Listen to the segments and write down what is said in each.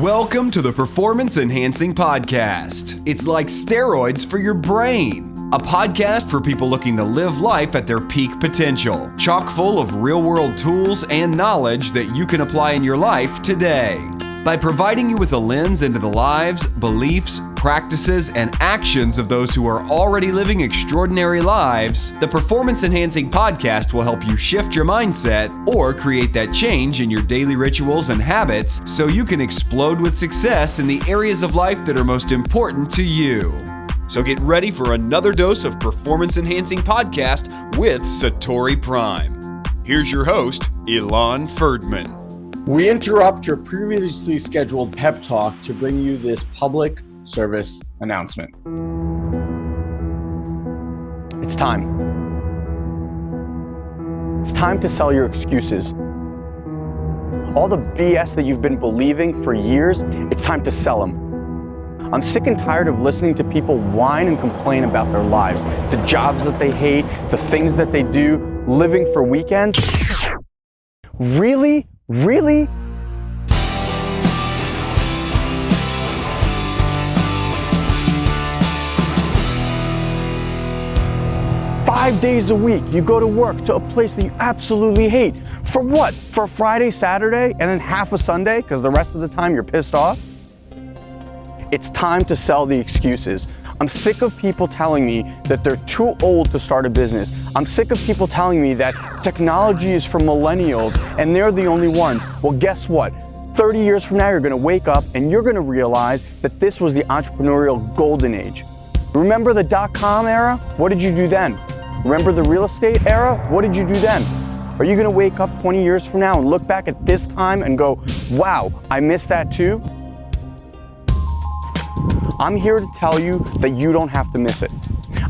Welcome to the Performance Enhancing Podcast. It's like steroids for your brain. A podcast for people looking to live life at their peak potential. Chock full of real-world tools and knowledge that you can apply in your life today. By providing you with a lens into the lives, beliefs, practices, and actions of those who are already living extraordinary lives, the Performance Enhancing Podcast will help you shift your mindset or create that change in your daily rituals and habits so you can explode with success in the areas of life that are most important to you. So get ready for another dose of Performance Enhancing Podcast with SatoriPrime. Here's your host, Ilan Ferdman. We interrupt your previously scheduled pep talk to bring you this public service announcement. It's time. It's time to sell your excuses. All the BS that you've been believing for years, it's time to sell them. I'm sick and tired of listening to people whine and complain about their lives, the jobs that they hate, the things that they do, living for weekends. Really? Really? Five days a week, you go to work to a place that you absolutely hate. For what? For Friday, Saturday, and then half a Sunday, because the rest of the time you're pissed off? It's time to sell the excuses. I'm sick of people telling me that they're too old to start a business. I'm sick of people telling me that technology is for millennials and they're the only ones. Well, guess what? 30 years from now, you're gonna wake up and you're gonna realize that this was the entrepreneurial golden age. Remember the dot-com era? What did you do then? Remember the real estate era? What did you do then? Are you gonna wake up 20 years from now and look back at this time and go, wow, I missed that too? I'm here to tell you that you don't have to miss it.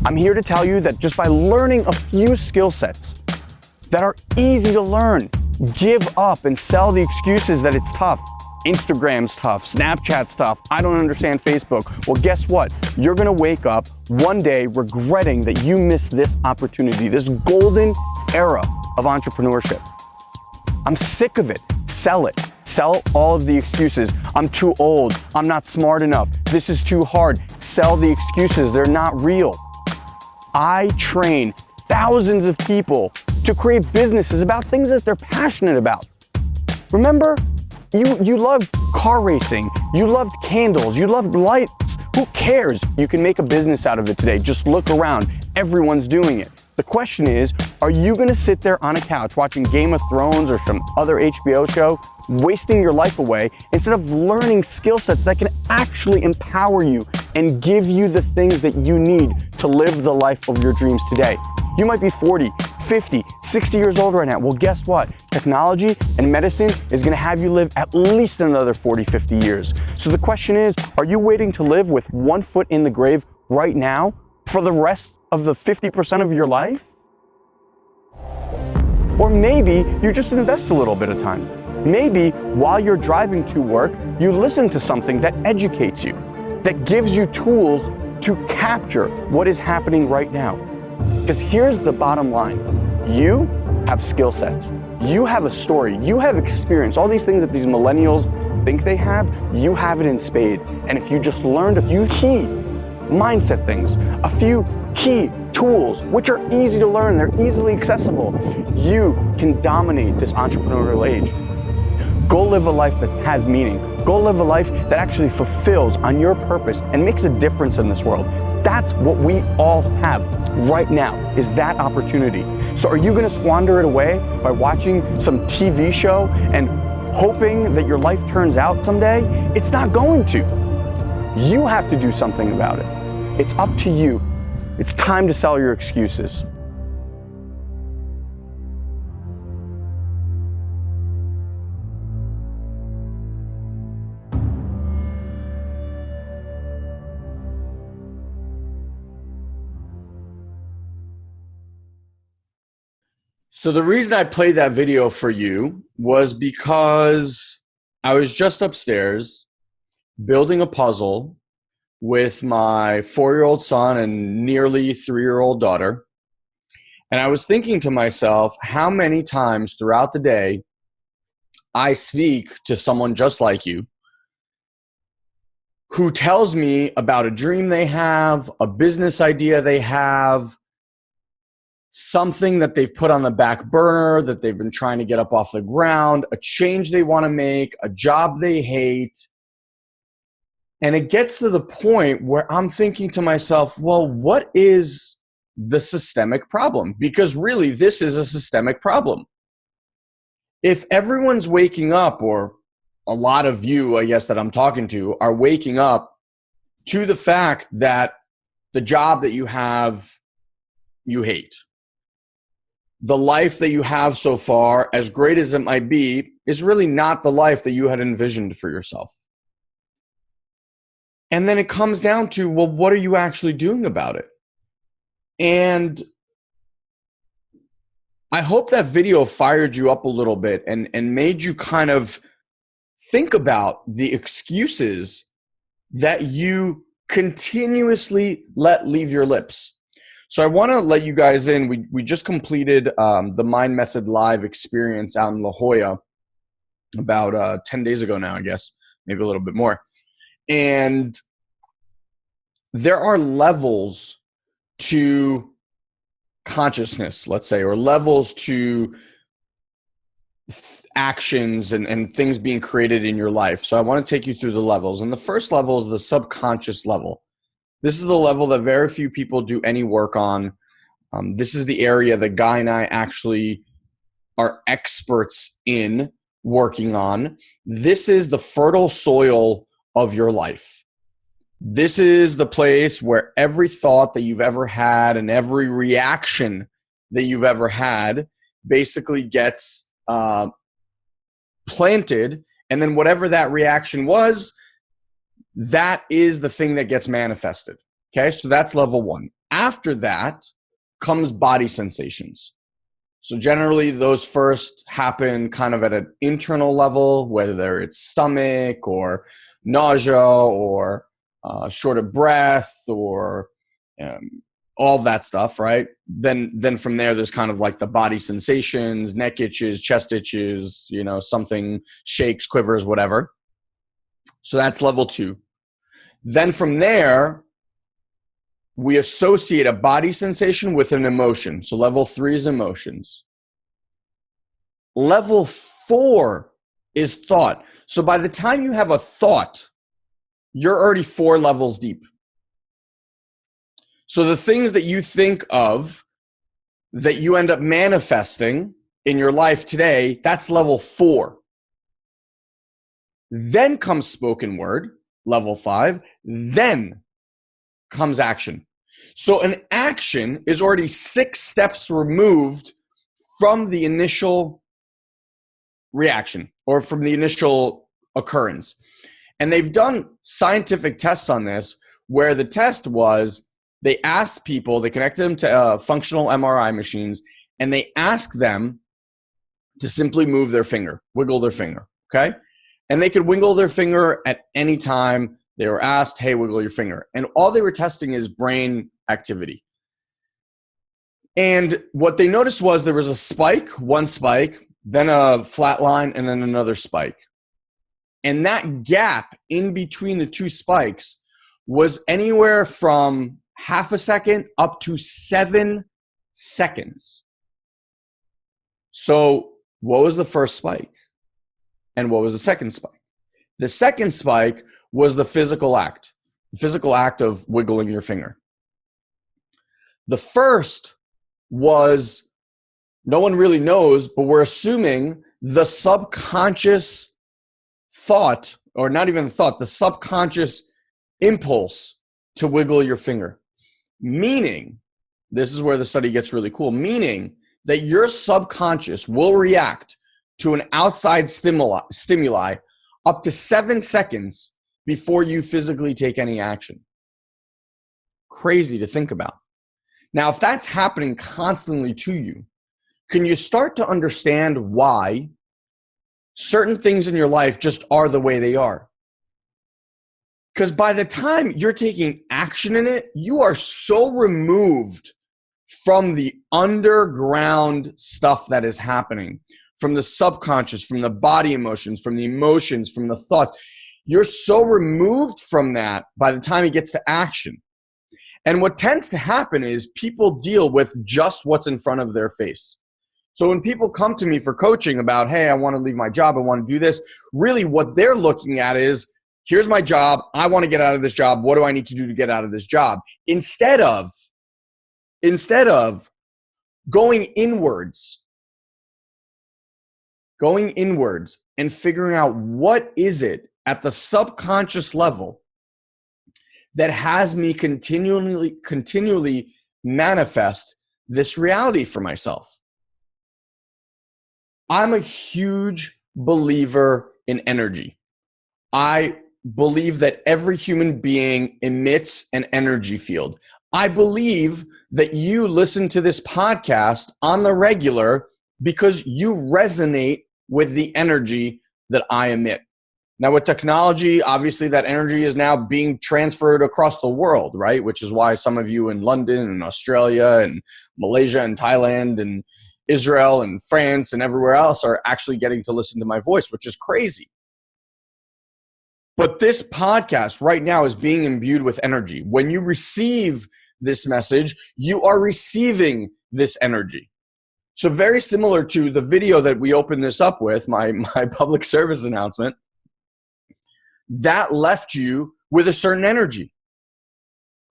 I'm here to tell you that just by learning a few skill sets that are easy to learn, give up and sell the excuses that it's tough. Instagram's tough, Snapchat's tough, I don't understand Facebook. Well, guess what? You're gonna wake up one day regretting that you missed this opportunity, this golden era of entrepreneurship. I'm sick of it. Sell it. Sell all of the excuses. I'm too old. I'm not smart enough. This is too hard. Sell the excuses. They're not real. I train thousands of people to create businesses about things that they're passionate about. Remember, you loved car racing. You loved candles. You loved lights. Who cares? You can make a business out of it today. Just look around. Everyone's doing it. The question is, are you gonna sit there on a couch watching Game of Thrones or some other HBO show, wasting your life away, instead of learning skill sets that can actually empower you and give you the things that you need to live the life of your dreams today? You might be 40, 50, 60 years old right now. Well, guess what? Technology and medicine is gonna have you live at least another 40, 50 years. So the question is, are you waiting to live with one foot in the grave right now for the rest of the 50% of your life? Or maybe you just invest a little bit of time. Maybe while you're driving to work, you listen to something that educates you, that gives you tools to capture what is happening right now. Because here's the bottom line. You have skill sets. You have a story. You have experience. All these things that these millennials think they have, you have it in spades. And if you just learned a few key mindset things, a few key tools, which are easy to learn, they're easily accessible, you can dominate this entrepreneurial age. Go live a life that has meaning. Go live a life that actually fulfills on your purpose and makes a difference in this world. That's what we all have right now, is that opportunity. So are you gonna squander it away by watching some TV show and hoping that your life turns out someday? It's not going to. You have to do something about it. It's up to you. It's time to sell your excuses. So the reason I played that video for you was because I was just upstairs building a puzzle with my 4-year-old son and nearly 3-year-old daughter. And I was thinking to myself, how many times throughout the day I speak to someone just like you who tells me about a dream they have, a business idea they have, something that they've put on the back burner that they've been trying to get up off the ground, a change they want to make, a job they hate. And it gets to the point where I'm thinking to myself, well, what is the systemic problem? Because really, this is a systemic problem. If everyone's waking up, or a lot of you, I guess, that I'm talking to are waking up to the fact that the job that you have, you hate. The life that you have so far, as great as it might be, is really not the life that you had envisioned for yourself. And then it comes down to, well, what are you actually doing about it? And I hope that video fired you up a little bit and made you kind of think about the excuses that you continuously let leave your lips. So I want to let you guys in. We just completed the Mind Method Live experience out in La Jolla about 10 days ago now, I guess, maybe a little bit more. And there are levels to consciousness, let's say, or levels to actions and things being created in your life. So I want to take you through the levels. And the first level is the subconscious level. This is the level that very few people do any work on. This is the area that Guy and I actually are experts in working on. This is the fertile soil of your life. This is the place where every thought that you've ever had and every reaction that you've ever had basically gets planted. And then whatever that reaction was, that is the thing that gets manifested. Okay, so that's level one. After that comes body sensations. So generally those first happen kind of at an internal level, whether it's stomach or nausea or short of breath or all that stuff, right? Then from there, there's kind of like the body sensations, neck itches, chest itches, something shakes, quivers, whatever. So that's level two. Then from there, we associate a body sensation with an emotion. So level three is emotions. Level four is thought. So by the time you have a thought, you're already 4 levels deep. So the things that you think of that you end up manifesting in your life today, that's level 4. Then comes spoken word, level 5. Then comes action. So an action is already 6 steps removed from the initial reaction or from the initial occurrence. And they've done scientific tests on this where the test was they asked people, they connected them to functional MRI machines, and they asked them to simply move their finger, wiggle their finger, okay? And they could wiggle their finger at any time they were asked, hey, wiggle your finger. And all they were testing is brain activity. And what they noticed was there was a spike, one spike, then a flat line, and then another spike. And that gap in between the 2 spikes was anywhere from half a second up to 7 seconds. So what was the first spike? And what was the second spike? The second spike was the physical act of wiggling your finger. The first was, no one really knows, but we're assuming the subconscious thought, or not even thought, the subconscious impulse to wiggle your finger. Meaning, this is where the study gets really cool, meaning that your subconscious will react to an outside stimuli up to 7 seconds before you physically take any action. Crazy to think about. Now, if that's happening constantly to you, can you start to understand why certain things in your life just are the way they are? Because by the time you're taking action in it, you are so removed from the underground stuff that is happening, from the subconscious, from the body emotions, from the thoughts. you're so removed from that by the time it gets to action. And what tends to happen is people deal with just what's in front of their face. So when people come to me for coaching about, hey, I want to leave my job, I want to do this, really what they're looking at is, here's my job, I want to get out of this job, what do I need to do to get out of this job? Instead of going inwards and figuring out what is it at the subconscious level that has me continually manifest this reality for myself. I'm a huge believer in energy. I believe that every human being emits an energy field. I believe that you listen to this podcast on the regular because you resonate with the energy that I emit. Now with technology, obviously that energy is now being transferred across the world, right? Which is why some of you in London and Australia and Malaysia and Thailand and Israel and France and everywhere else are actually getting to listen to my voice, which is crazy. But this podcast right now is being imbued with energy. When you receive this message, you are receiving this energy. So very similar to the video that we opened this up with, my public service announcement, that left you with a certain energy.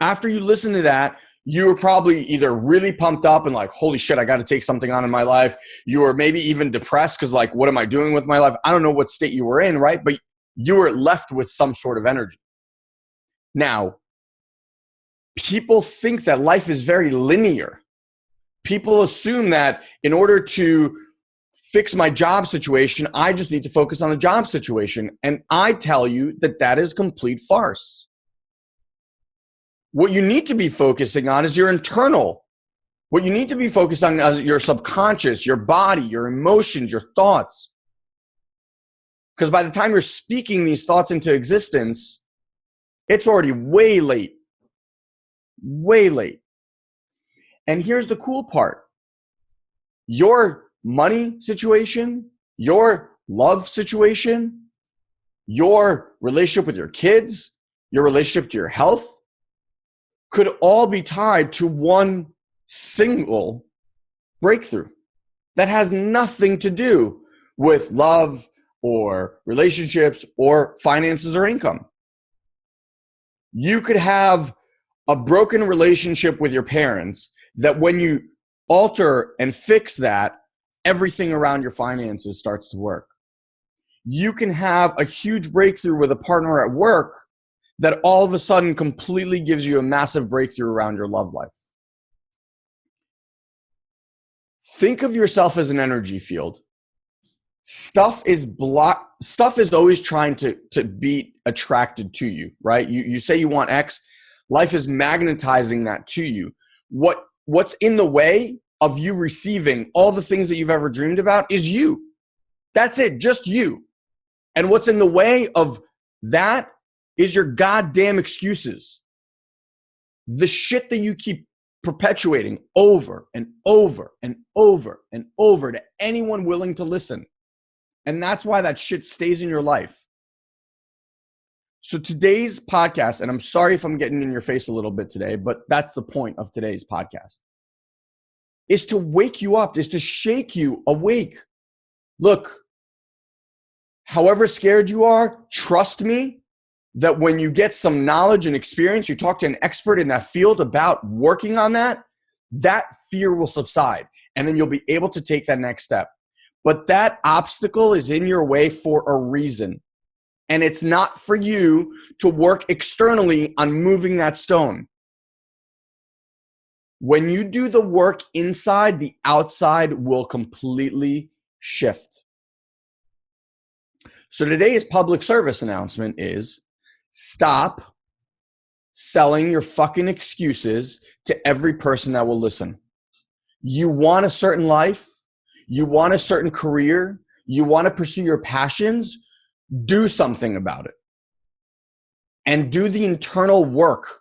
After you listen to that, you were probably either really pumped up and like, holy shit, I got to take something on in my life. You were maybe even depressed because like, what am I doing with my life? I don't know what state you were in, right? But you were left with some sort of energy. Now, people think that life is very linear. People assume that in order to fix my job situation, I just need to focus on the job situation. And I tell you that that is complete farce. What you need to be focusing on is your internal. What you need to be focused on is your subconscious, your body, your emotions, your thoughts. Because by the time you're speaking these thoughts into existence, it's already way late. Way late. And here's the cool part. Your money situation, your love situation, your relationship with your kids, your relationship to your health could all be tied to one single breakthrough that has nothing to do with love or relationships or finances or income. You could have a broken relationship with your parents that when you alter and fix that, everything around your finances starts to work. You can have a huge breakthrough with a partner at work that all of a sudden completely gives you a massive breakthrough around your love life. Think of yourself as an energy field. Stuff is always trying to be attracted to you, right? You say you want X, life is magnetizing that to you. What's in the way of you receiving all the things that you've ever dreamed about is you. That's it, just you. And what's in the way of that is your goddamn excuses. The shit that you keep perpetuating over and over and over and over to anyone willing to listen. And that's why that shit stays in your life. So today's podcast, and I'm sorry if I'm getting in your face a little bit today, but that's the point of today's podcast, is to wake you up, is to shake you awake. Look, however scared you are, trust me that when you get some knowledge and experience, you talk to an expert in that field about working on that, that fear will subside. And then you'll be able to take that next step. But that obstacle is in your way for a reason. And it's not for you to work externally on moving that stone. When you do the work inside, the outside will completely shift. So today's public service announcement is stop selling your fucking excuses to every person that will listen. You want a certain life, you want a certain career, you want to pursue your passions, do something about it. And do the internal work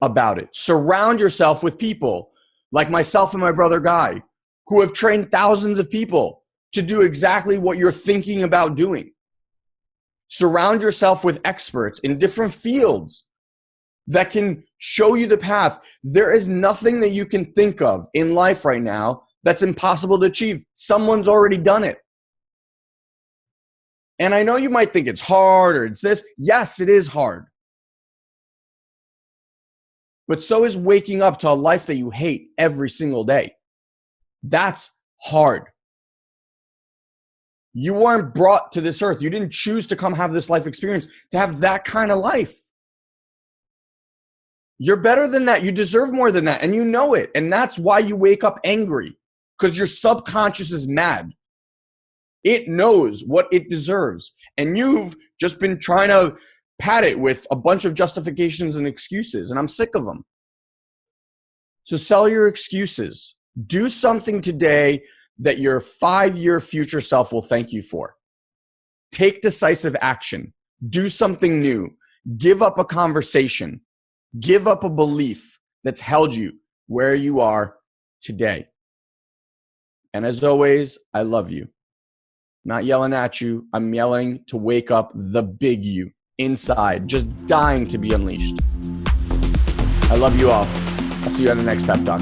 about it. Surround yourself with people like myself and my brother Guy, who have trained thousands of people to do exactly what you're thinking about doing. Surround yourself with experts in different fields that can show you the path. There is nothing that you can think of in life right now that's impossible to achieve. Someone's already done it. And I know you might think it's hard or it's this. Yes, it is hard. But so is waking up to a life that you hate every single day. That's hard. You weren't brought to this earth. You didn't choose to come have this life experience to have that kind of life. You're better than that. You deserve more than that. And you know it. And that's why you wake up angry, because your subconscious is mad. It knows what it deserves. And you've just been trying to pat it with a bunch of justifications and excuses. And I'm sick of them. So sell your excuses. Do something today that your 5-year future self will thank you for. Take decisive action. Do something new. Give up a conversation. Give up a belief that's held you where you are today. And as always, I love you. Not yelling at you. I'm yelling to wake up the big you inside, just dying to be unleashed. I love you all. I'll see you at the next pep talk.